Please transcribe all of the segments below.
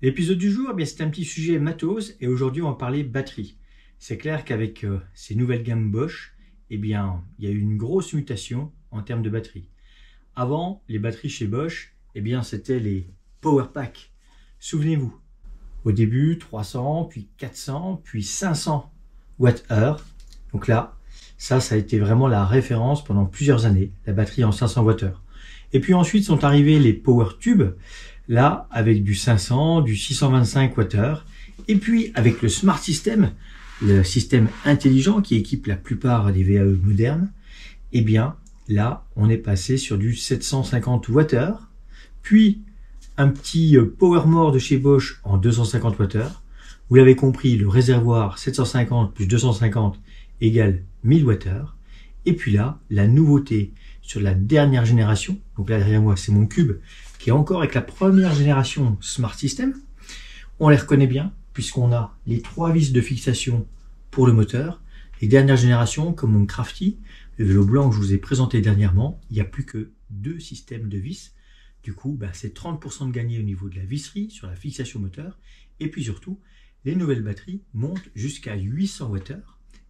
L'épisode du jour, c'est un petit sujet matos et aujourd'hui on va parler batterie. C'est clair qu'avec ces nouvelles gammes Bosch, il y a eu une grosse mutation en termes de batterie. Avant, les batteries chez Bosch, c'était les Power Pack. Souvenez-vous, au début 300, puis 400, puis 500 Wh. Donc là, ça a été vraiment la référence pendant plusieurs années, la batterie en 500 Wh. Et puis ensuite sont arrivés les Power Tube, là avec du 500, du 625 Wh. Et puis avec le Smart System, le système intelligent qui équipe la plupart des VAE modernes, là on est passé sur du 750 Wh. Puis un petit Power More de chez Bosch en 250 Wh. Vous l'avez compris, le réservoir 750 plus 250 égale 1000 Wh. Et puis là, la nouveauté sur la dernière génération, donc là derrière moi c'est mon cube, qui est encore avec la première génération Smart System. On les reconnaît bien, puisqu'on a les 3 vis de fixation pour le moteur. Les dernières générations, comme mon Crafty, le vélo blanc que je vous ai présenté dernièrement, il n'y a plus que 2 systèmes de vis. Du coup, c'est 30% de gagné au niveau de la visserie, sur la fixation moteur. Et puis surtout, les nouvelles batteries montent jusqu'à 800 Wh.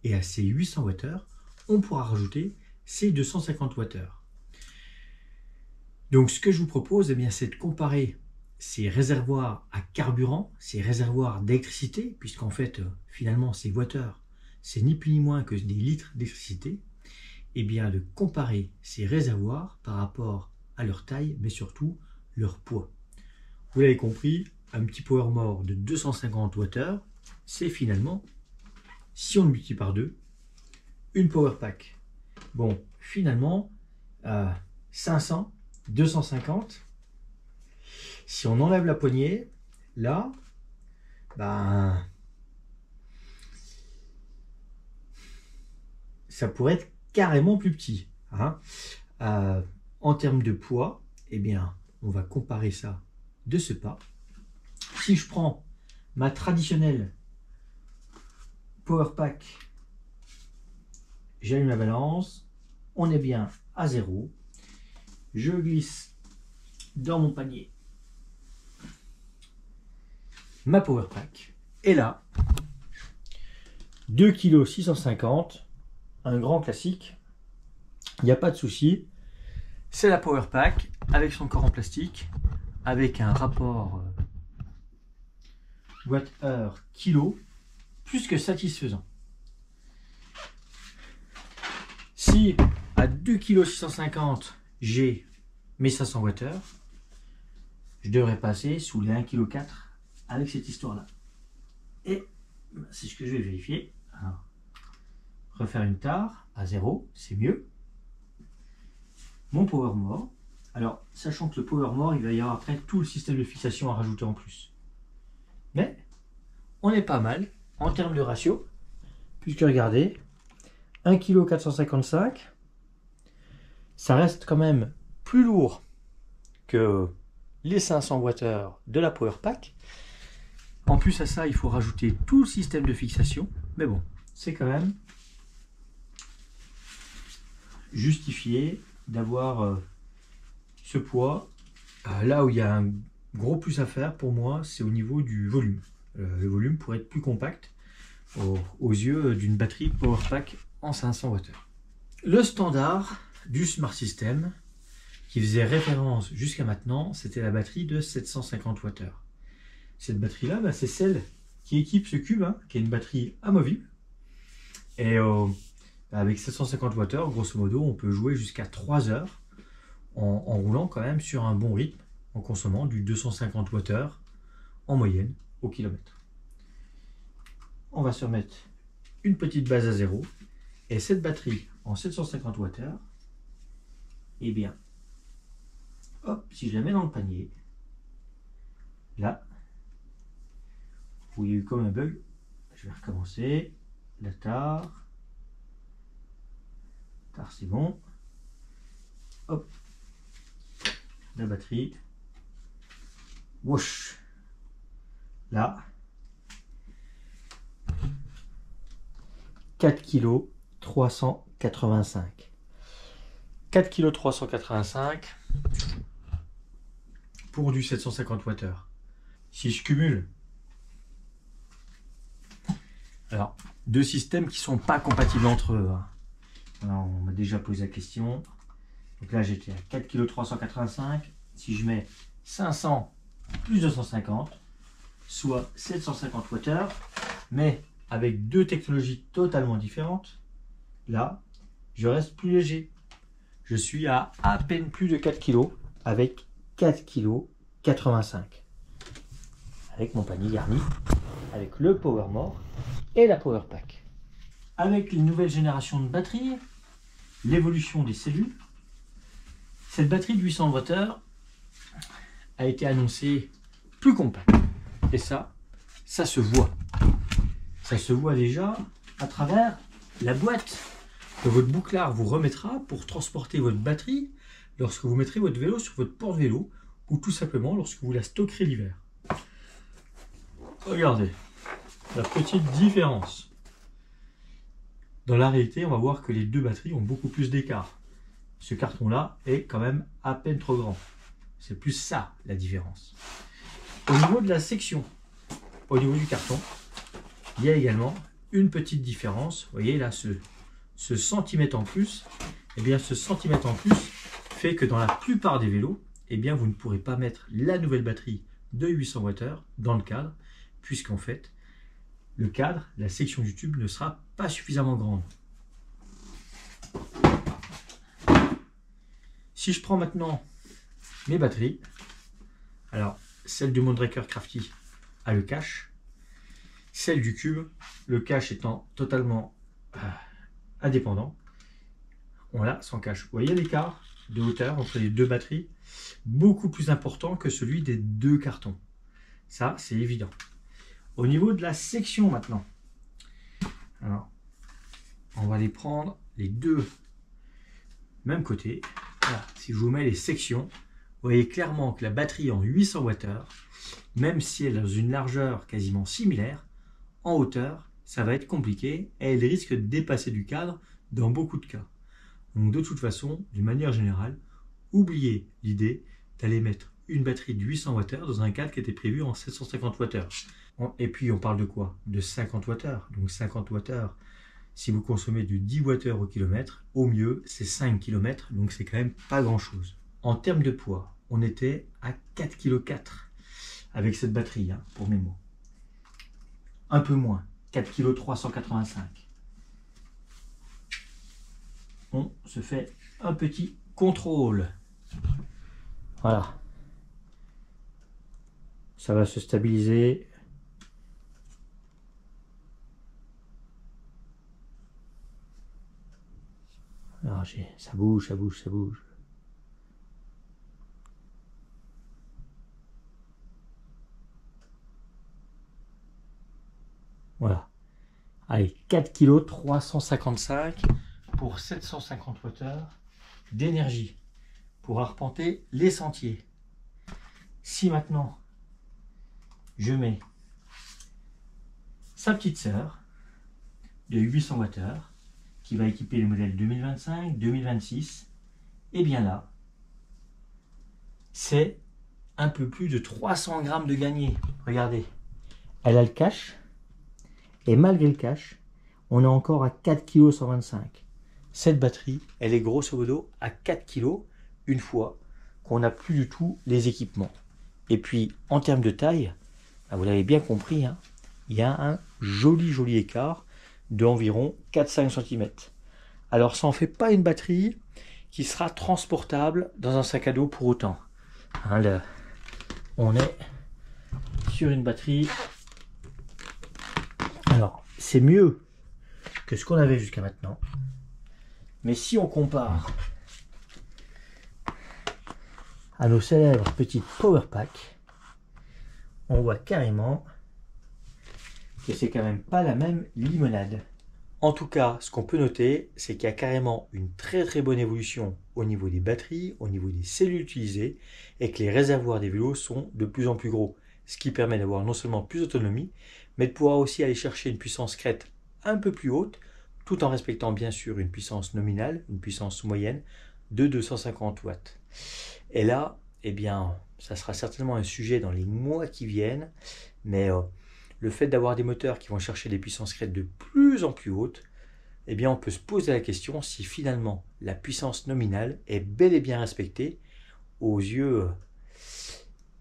Et à ces 800 Wh, on pourra rajouter ces 250 Wh. Donc ce que je vous propose, c'est de comparer ces réservoirs à carburant, ces réservoirs d'électricité, puisqu'en fait, finalement, ces watteurs, c'est ni plus ni moins que des litres d'électricité, de comparer ces réservoirs par rapport à leur taille, mais surtout leur poids. Vous l'avez compris, un petit Power More de 250 Wh, c'est finalement, si on le multiplie par 2, une Power Pack. Bon, finalement, 500, 250, si on enlève la poignée, là, ça pourrait être carrément plus petit. En termes de poids, on va comparer ça de ce pas. Si je prends ma traditionnelle Power Pack, j'allume la balance, on est bien à 0. Je glisse dans mon panier ma Power Pack. Et là, 2,650 kg, un grand classique. Il n'y a pas de souci. C'est la Power Pack avec son corps en plastique, avec un rapport Wh/kg plus que satisfaisant. Si à 2,650 kg, j'ai mes 500 Wh, je devrais passer sous les 1,4 kg avec cette histoire-là. Et c'est ce que je vais vérifier. Alors, refaire une tare à 0, c'est mieux. Mon Power More. Alors, sachant que le Power More, il va y avoir après tout le système de fixation à rajouter en plus. Mais, on est pas mal en termes de ratio, puisque regardez, 1,455 kg, ça reste quand même plus lourd que les 500 Wh de la Power Pack. En plus à ça, il faut rajouter tout le système de fixation. Mais bon, c'est quand même justifié d'avoir ce poids. Là où il y a un gros plus à faire pour moi, c'est au niveau du volume. Le volume pourrait être plus compact aux yeux d'une batterie Power Pack en 500 Wh. Le standard du Smart System qui faisait référence jusqu'à maintenant, c'était la batterie de 750 Wh. Cette batterie-là, c'est celle qui équipe ce cube, qui est une batterie amovible. Et avec 750 Wh, grosso modo, on peut jouer jusqu'à 3 heures en roulant quand même sur un bon rythme, en consommant du 250 Wh en moyenne au kilomètre. On va se remettre une petite base à 0. Et cette batterie en 750 Wh, hop, si je la mets dans le panier, là, où il y a eu comme un bug, je vais recommencer. La tare c'est bon. Hop, la batterie. Whoosh. Là, 4,385 kg. 4,385 kg pour du 750 Wh. si je cumule, alors, deux systèmes qui ne sont pas compatibles entre eux. Alors, on m'a déjà posé la question. Donc là, j'étais à 4,385 kg. Si je mets 500 plus 250, soit 750 Wh, mais avec deux technologies totalement différentes, là, je reste plus léger. Je suis à peine plus de 4 kg avec 4,85 kg. Avec mon panier garni, avec le Power More et la Power Pack. Avec les nouvelles générations de batteries, l'évolution des cellules, cette batterie de 800 Wh a été annoncée plus compacte. Et ça se voit. Ça se voit déjà à travers la boîte que votre bouclard vous remettra pour transporter votre batterie lorsque vous mettrez votre vélo sur votre porte-vélo ou tout simplement lorsque vous la stockerez l'hiver. Regardez la petite différence. Dans la réalité, on va voir que les deux batteries ont beaucoup plus d'écart. Ce carton-là est quand même à peine trop grand. C'est plus ça la différence. Au niveau de la section, au niveau du carton, il y a également une petite différence. Vous voyez là, ce centimètre en plus, eh bien ce centimètre en plus fait que dans la plupart des vélos, eh bien vous ne pourrez pas mettre la nouvelle batterie de 800 Wh dans le cadre, puisqu'en fait, le cadre, la section du tube ne sera pas suffisamment grande. Si je prends maintenant mes batteries, alors celle du Moonraker Crafty a le cache, celle du Cube, le cache étant totalement indépendant, on l'a sans cache. Vous voyez l'écart de hauteur entre les deux batteries, beaucoup plus important que celui des deux cartons. Ça, c'est évident. Au niveau de la section maintenant, alors, on va les prendre les deux même côté. Voilà. Si je vous mets les sections, vous voyez clairement que la batterie en 800 Wh, même si elle est dans une largeur quasiment similaire, en hauteur, ça va être compliqué et elle risque de dépasser du cadre dans beaucoup de cas. Donc de toute façon, d'une manière générale, oubliez l'idée d'aller mettre une batterie de 800 Wh dans un cadre qui était prévu en 750 Wh. Et puis on parle de quoi? De 50 Wh. Donc 50 Wh, si vous consommez du 10 Wh au kilomètre, au mieux c'est 5 km, donc c'est quand même pas grand chose. En termes de poids, on était à 4,4 kg avec cette batterie, hein, pour mes mots. Un peu moins, 4,385 kg. On se fait un petit contrôle. Voilà. Ça va se stabiliser. Alors ça bouge, ça bouge, ça bouge. Voilà. Allez, 4,355 kg pour 750 Wh d'énergie pour arpenter les sentiers. Si maintenant je mets sa petite sœur de 800 Wh qui va équiper les modèles 2025, 2026, et bien là, c'est un peu plus de 300 grammes de gagné. Regardez, elle a le cache, et malgré le cache, on est encore à 4,125 kg. Cette batterie, elle est grosso modo à 4 kg une fois qu'on n'a plus du tout les équipements. Et puis, en termes de taille, vous l'avez bien compris, hein, il y a un joli écart d'environ 4-5 cm. Alors ça n'en fait pas une batterie qui sera transportable dans un sac à dos pour autant. Hein, là, on est sur une batterie. Alors c'est mieux que ce qu'on avait jusqu'à maintenant. Mais si on compare à nos célèbres petites Power Pack, on voit carrément que c'est quand même pas la même limonade. En tout cas, ce qu'on peut noter, c'est qu'il y a carrément une très bonne évolution au niveau des batteries, au niveau des cellules utilisées, et que les réservoirs des vélos sont de plus en plus gros, ce qui permet d'avoir non seulement plus d'autonomie, mais de pouvoir aussi aller chercher une puissance crête un peu plus haute, tout en respectant bien sûr une puissance nominale, une puissance moyenne de 250 watts. Et là, eh bien, ça sera certainement un sujet dans les mois qui viennent, mais le fait d'avoir des moteurs qui vont chercher des puissances crête de plus en plus hautes, eh bien on peut se poser la question si finalement la puissance nominale est bel et bien respectée aux yeux.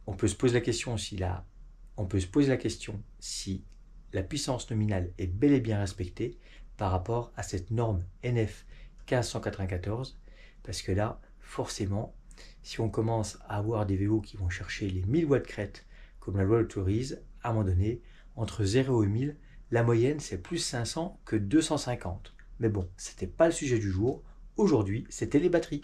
On peut se poser la question si la puissance nominale est bel et bien respectée par rapport à cette norme NF 1594, parce que là, forcément, si on commence à avoir des VO qui vont chercher les 1000 watts crête, comme la loi l'autorise, à un moment donné, entre 0 et 1000, la moyenne c'est plus 500 que 250. Mais bon, c'était pas le sujet du jour. Aujourd'hui, c'était les batteries.